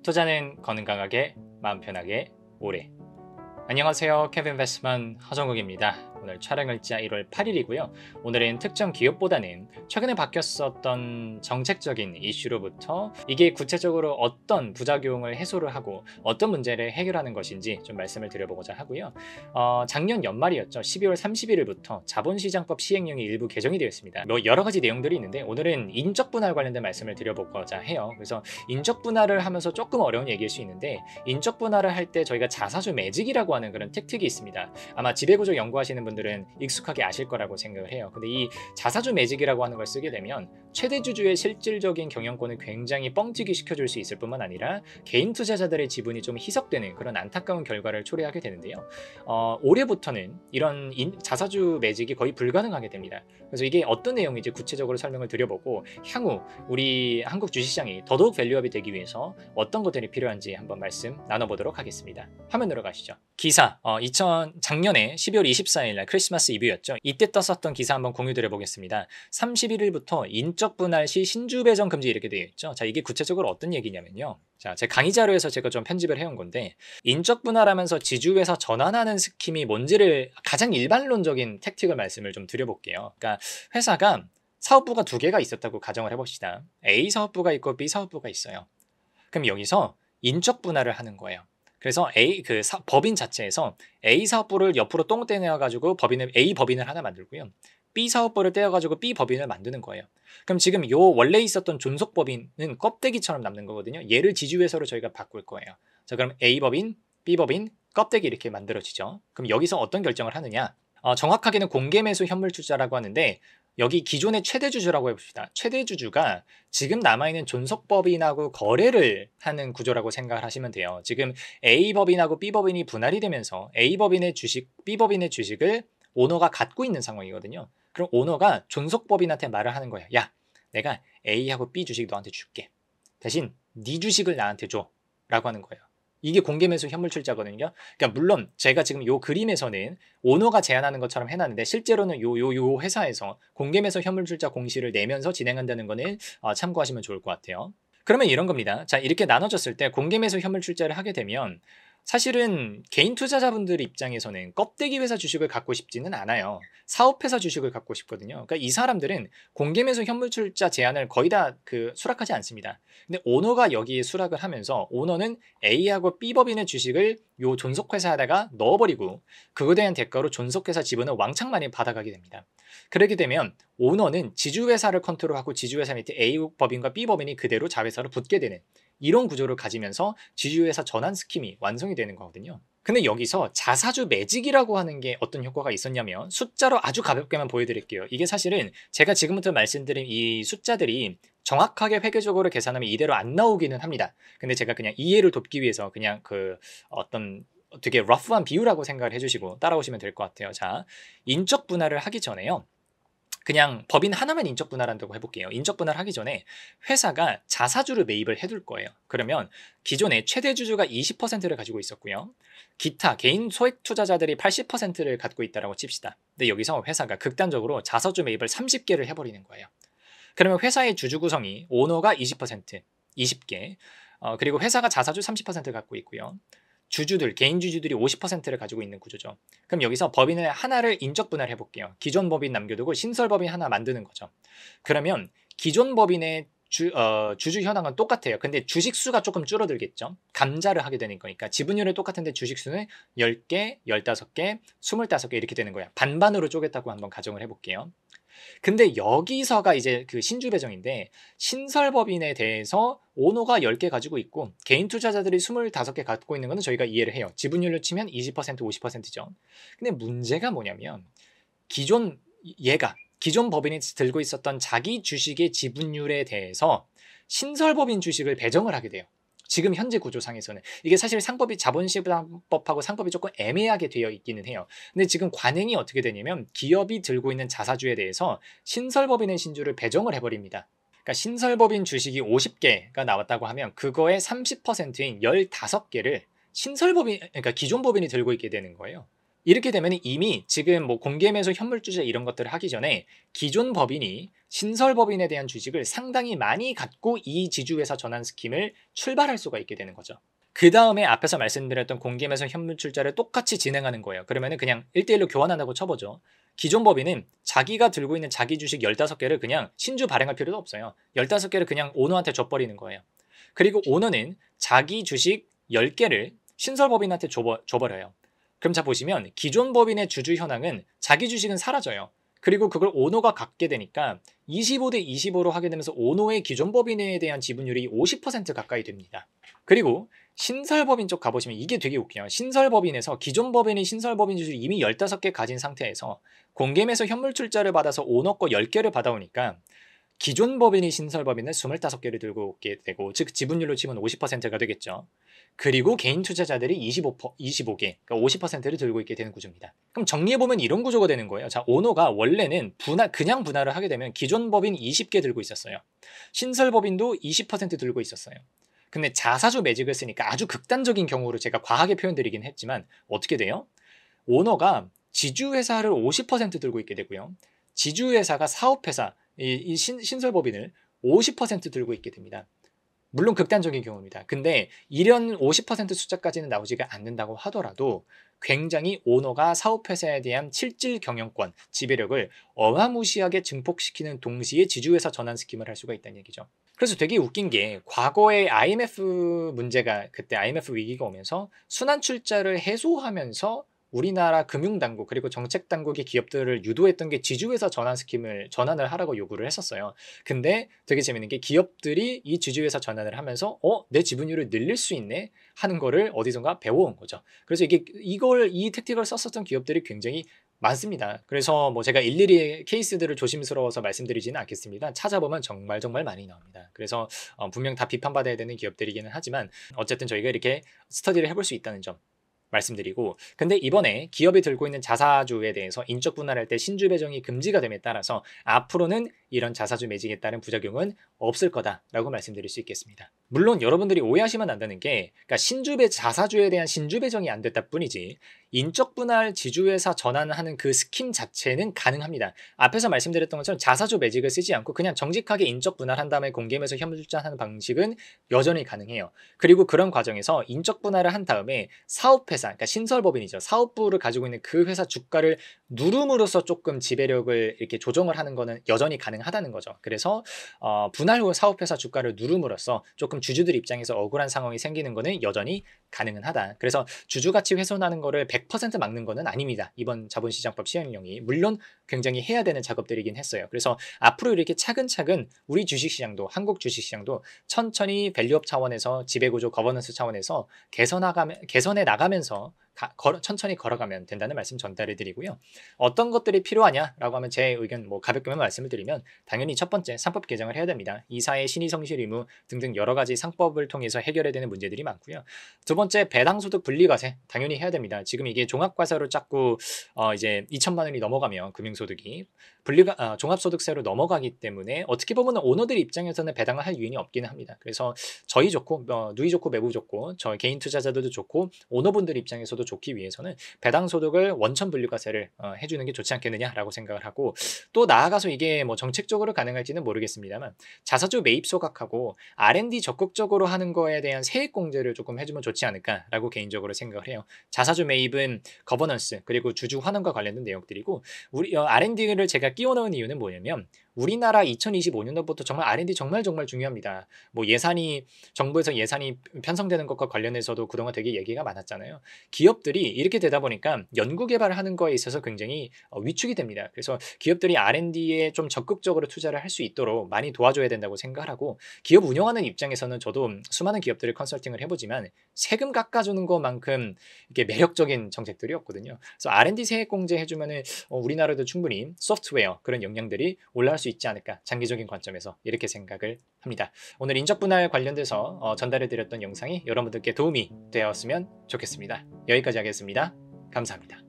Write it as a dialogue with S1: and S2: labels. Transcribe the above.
S1: 투자는 건강하게 마음 편하게 오래. 안녕하세요, 캐빈베스트먼 허정국입니다. 오늘 촬영일자 1월 8일이고요. 오늘은 특정 기업보다는 최근에 바뀌었었던 정책적인 이슈로부터 이게 구체적으로 어떤 부작용을 해소를 하고 어떤 문제를 해결하는 것인지 좀 말씀을 드려보고자 하고요. 작년 연말이었죠. 12월 31일부터 자본시장법 시행령이 일부 개정이 되었습니다. 뭐 여러 가지 내용들이 있는데 오늘은 인적 분할 관련된 말씀을 드려보고자 해요. 그래서 인적 분할을 하면서 조금 어려운 얘기일 수 있는데, 인적 분할을 할 때 저희가 자사주 매직이라고 하는 그런 택틱이 있습니다. 아마 지배구조 연구하시는 분들은 익숙하게 아실 거라고 생각을 해요. 근데 이 자사주 매직이라고 하는 걸 쓰게 되면 최대 주주의 실질적인 경영권을 굉장히 뻥튀기 시켜줄 수 있을 뿐만 아니라 개인 투자자들의 지분이 좀 희석되는 그런 안타까운 결과를 초래하게 되는데요. 올해부터는 이런 자사주 매직이 거의 불가능하게 됩니다. 그래서 이게 어떤 내용인지 구체적으로 설명을 드려보고 향후 우리 한국 주식시장이 더더욱 밸류업이 되기 위해서 어떤 것들이 필요한지 한번 말씀 나눠보도록 하겠습니다. 화면으로 가시죠. 기사, 작년에 12월 24일 날 크리스마스 이브였죠. 이때 떴었던 기사 한번 공유드려 보겠습니다. 31일부터 인적 분할 시 신주 배정 금지 이렇게 되어 있죠. 자, 이게 구체적으로 어떤 얘기냐면요. 자, 제 강의 자료에서 제가 좀 편집을 해온 건데, 인적 분할하면서 지주회사 전환하는 스킴이 뭔지를 가장 일반론적인 택틱을 말씀을 좀 드려볼게요. 그러니까 회사가 사업부가 두 개가 있었다고 가정을 해봅시다. A 사업부가 있고 B 사업부가 있어요. 그럼 여기서 인적 분할을 하는 거예요. 그래서 법인 자체에서 A 사업부를 옆으로 똥 떼내어가지고 A 법인을 하나 만들고요. B 사업부를 떼어가지고 B 법인을 만드는 거예요. 그럼 지금 요 원래 있었던 존속 법인은 껍데기처럼 남는 거거든요. 얘를 지주회사로 저희가 바꿀 거예요. 자, 그럼 A 법인, B 법인, 껍데기 이렇게 만들어지죠. 그럼 여기서 어떤 결정을 하느냐? 정확하게는 공개매수 현물투자라고 하는데, 여기 기존의 최대주주라고 해봅시다. 최대주주가 지금 남아있는 존속법인하고 거래를 하는 구조라고 생각을 하시면 돼요. 지금 A법인하고 B법인이 분할이 되면서 A법인의 주식, B법인의 주식을 오너가 갖고 있는 상황이거든요. 그럼 오너가 존속법인한테 말을 하는 거예요. 야, 내가 A하고 B 주식 너한테 줄게. 대신 네 주식을 나한테 줘. 라고 하는 거예요. 이게 공개매수 현물출자거든요. 그러니까 물론 제가 지금 요 그림에서는 오너가 제안하는 것처럼 해놨는데, 실제로는 요 회사에서 공개매수 현물출자 공시를 내면서 진행한다는 거는 참고하시면 좋을 것 같아요. 그러면 이런 겁니다. 자, 이렇게 나눠졌을 때 공개매수 현물출자를 하게 되면 사실은 개인 투자자분들 입장에서는 껍데기 회사 주식을 갖고 싶지는 않아요. 사업회사 주식을 갖고 싶거든요. 그러니까 이 사람들은 공개매수 현물출자 제안을 거의 다 수락하지 않습니다. 근데 오너가 여기에 수락을 하면서 오너는 A하고 B법인의 주식을 요 존속회사에다가 넣어버리고 그거에 대한 대가로 존속회사 지분을 왕창 많이 받아가게 됩니다. 그렇게 되면 오너는 지주회사를 컨트롤하고 지주회사 밑에 A법인과 B법인이 그대로 자회사로 붙게 되는 이런 구조를 가지면서 지주회사 전환 스킴이 완성이 되는 거거든요. 근데 여기서 자사주 매직이라고 하는 게 어떤 효과가 있었냐면, 숫자로 아주 가볍게만 보여드릴게요. 이게 사실은 제가 지금부터 말씀드린 이 숫자들이 정확하게 회계적으로 계산하면 이대로 안 나오기는 합니다. 근데 제가 그냥 이해를 돕기 위해서 그냥 어떤 되게 러프한 비유라고 생각을 해주시고 따라오시면 될 것 같아요. 자, 인적 분할을 하기 전에요. 그냥 법인 하나만 인적 분할한다고 해볼게요. 인적 분할하기 전에 회사가 자사주를 매입을 해둘 거예요. 그러면 기존에 최대 주주가 20%를 가지고 있었고요. 기타 개인 소액 투자자들이 80%를 갖고 있다고 칩시다. 근데 여기서 회사가 극단적으로 자사주 매입을 30개를 해버리는 거예요. 그러면 회사의 주주 구성이 오너가 20%, 20개, 그리고 회사가 자사주 30% 갖고 있고요. 주주들, 개인 주주들이 50%를 가지고 있는 구조죠. 그럼 여기서 법인을 하나를 인적 분할해 볼게요. 기존 법인 남겨두고 신설 법인 하나 만드는 거죠. 그러면 기존 법인의 주주 현황은 똑같아요. 근데 주식 수가 조금 줄어들겠죠. 감자를 하게 되는 거니까 지분율은 똑같은데 주식 수는 10개, 15개, 25개 이렇게 되는 거예요. 반반으로 쪼갰다고 한번 가정을 해볼게요. 근데 여기서가 이제 신주 배정인데, 신설법인에 대해서 오너가 10개 가지고 있고 개인 투자자들이 25개 갖고 있는 거는 저희가 이해를 해요. 지분율로 치면 20%, 50%죠. 근데 문제가 뭐냐면, 기존 법인이 들고 있었던 자기 주식의 지분율에 대해서 신설법인 주식을 배정을 하게 돼요. 지금 현재 구조상에서는 이게 사실 상법이 자본시장법하고 상법이 조금 애매하게 되어 있기는 해요. 근데 지금 관행이 어떻게 되냐면, 기업이 들고 있는 자사주에 대해서 신설법인의 신주를 배정을 해버립니다. 그러니까 신설법인 주식이 50개가 나왔다고 하면 그거의 30%인 15개를 그러니까 기존 법인이 들고 있게 되는 거예요. 이렇게 되면 이미 지금 뭐 공개매수 현물주재 이런 것들을 하기 전에 기존 법인이 신설 법인에 대한 주식을 상당히 많이 갖고 이 지주회사 전환 스킴을 출발할 수가 있게 되는 거죠. 그 다음에 앞에서 말씀드렸던 공개매수 현물출자를 똑같이 진행하는 거예요. 그러면은 그냥 1대1로 교환한다고 쳐보죠. 기존 법인은 자기가 들고 있는 자기 주식 15개를 그냥 신주 발행할 필요도 없어요. 15개를 그냥 오너한테 줘버리는 거예요. 그리고 오너는 자기 주식 10개를 신설법인한테 줘버려요. 그럼 자 보시면 기존 법인의 주주 현황은 자기 주식은 사라져요. 그리고 그걸 오너가 갖게 되니까 25대 25로 하게 되면서 오너의 기존 법인에 대한 지분율이 50% 가까이 됩니다. 그리고 신설법인 쪽 가보시면 이게 되게 웃겨요. 신설법인에서 기존 법인이 신설법인 주식 이미 15개 가진 상태에서 공개매수 현물출자를 받아서 오너 거 10개를 받아오니까 기존 법인이 신설법인은 25개를 들고 오게 되고, 즉 지분율로 치면 50%가 되겠죠. 그리고 개인 투자자들이 25개, 그러니까 50%를 들고 있게 되는 구조입니다. 그럼 정리해보면 이런 구조가 되는 거예요. 자, 오너가 원래는 그냥 분할을 하게 되면 기존 법인 20개 들고 있었어요. 신설법인도 20% 들고 있었어요. 근데 자사주 매직을 쓰니까 아주 극단적인 경우로 제가 과하게 표현드리긴 했지만 어떻게 돼요? 오너가 지주회사를 50% 들고 있게 되고요. 지주회사가 사업회사, 이 신설법인을 50% 들고 있게 됩니다. 물론 극단적인 경우입니다. 근데 이런 50% 숫자까지는 나오지가 않는다고 하더라도 굉장히 오너가 사업회사에 대한 실질 경영권, 지배력을 어마무시하게 증폭시키는 동시에 지주회사 전환 스킴을 할 수가 있다는 얘기죠. 그래서 되게 웃긴 게 과거에 IMF 문제가, 그때 IMF 위기가 오면서 순환 출자를 해소하면서 우리나라 금융당국 그리고 정책당국이 기업들을 유도했던 게 지주회사 전환 스킴을 전환을 하라고 요구를 했었어요. 근데 되게 재밌는 게 기업들이 이 지주회사 전환을 하면서 내 지분율을 늘릴 수 있네 하는 거를 어디선가 배워온 거죠. 그래서 이 택틱을 썼었던 기업들이 굉장히 많습니다. 그래서 뭐 제가 일일이 케이스들을 조심스러워서 말씀드리지는 않겠습니다. 찾아보면 정말 많이 나옵니다. 그래서 분명 다 비판받아야 되는 기업들이기는 하지만 어쨌든 저희가 이렇게 스터디를 해볼 수 있다는 점 말씀드리고, 근데 이번에 기업이 들고 있는 자사주에 대해서 인적 분할할 때 신주 배정이 금지가 됨에 따라서 앞으로는 이런 자사주 매직에 따른 부작용은 없을 거다라고 말씀드릴 수 있겠습니다. 물론 여러분들이 오해하시면 안 되는 게, 그러니까 자사주에 대한 신주 배정이 안 됐다 뿐이지 인적 분할 지주회사 전환하는 그 스킴 자체는 가능합니다. 앞에서 말씀드렸던 것처럼 자사주 매직을 쓰지 않고 그냥 정직하게 인적 분할한 다음에 공개매수 현물출자하는 방식은 여전히 가능해요. 그리고 그런 과정에서 인적 분할을 한 다음에 사업회사, 그러니까 신설법인이죠. 사업부를 가지고 있는 그 회사 주가를 누름으로써 조금 지배력을 이렇게 조정을 하는 거는 여전히 가능하다는 거죠. 그래서 분할 후 사업회사 주가를 누름으로써 조금 주주들 입장에서 억울한 상황이 생기는 거는 여전히 가능은 하다. 그래서 주주가치 훼손하는 거를 100% 막는 거는 아닙니다. 이번 자본시장법 시행령이. 물론 굉장히 해야 되는 작업들이긴 했어요. 그래서 앞으로 이렇게 차근차근 우리 주식시장도, 한국 주식시장도 천천히 밸류업 차원에서 지배구조 거버넌스 차원에서 개선해 나가면서 천천히 걸어가면 된다는 말씀 전달해 드리고요. 어떤 것들이 필요하냐라고 하면 제 의견 가볍게만 말씀을 드리면 당연히 첫 번째 상법 개정을 해야 됩니다. 이사의 신의 성실 의무 등등 여러 가지 상법을 통해서 해결해야 되는 문제들이 많고요. 두 번째 배당소득 분리과세 당연히 해야 됩니다. 지금 이게 종합과세로 자꾸 이제 2천만 원이 넘어가면 금융소득이 종합소득세로 넘어가기 때문에 어떻게 보면 오너들 입장에서는 배당을 할 유인이 없기는 합니다. 그래서 저희 좋고 누이 좋고 매부 좋고 저 개인 투자자들도 좋고 오너분들 입장에서도 좋기 위해서는 배당소득을 원천 분리과세를 해주는 게 좋지 않겠느냐라고 생각을 하고, 또 나아가서 이게 뭐 정책적으로 가능할지는 모르겠습니다만 자사주 매입 소각하고 R&D 적극적으로 하는 거에 대한 세액공제를 조금 해주면 좋지 않을까라고 개인적으로 생각을 해요. 자사주 매입은 거버넌스 그리고 주주 환원과 관련된 내용들이고, 우리 R&D를 제가 끼워 넣은 이유는 뭐냐면 우리나라 2025년도부터 정말 R&D 정말 중요합니다. 뭐 정부에서 예산이 편성되는 것과 관련해서도 그동안 되게 얘기가 많았잖아요. 기업들이 이렇게 되다 보니까 연구개발을 하는 거에 있어서 굉장히 위축이 됩니다. 그래서 기업들이 R&D에 좀 적극적으로 투자를 할 수 있도록 많이 도와줘야 된다고 생각을 하고, 기업 운영하는 입장에서는 저도 수많은 기업들을 컨설팅을 해보지만 세금 깎아주는 것만큼 이게 매력적인 정책들이 없거든요. 그래서 R&D 세액 공제 해주면은 우리나라도 충분히 소프트웨어 그런 역량들이 올라갈 수 있지 않을까, 장기적인 관점에서 이렇게 생각을 합니다. 오늘 인적 분할 관련돼서 전달해 드렸던 영상이 여러분들께 도움이 되었으면 좋겠습니다. 여기까지 하겠습니다. 감사합니다.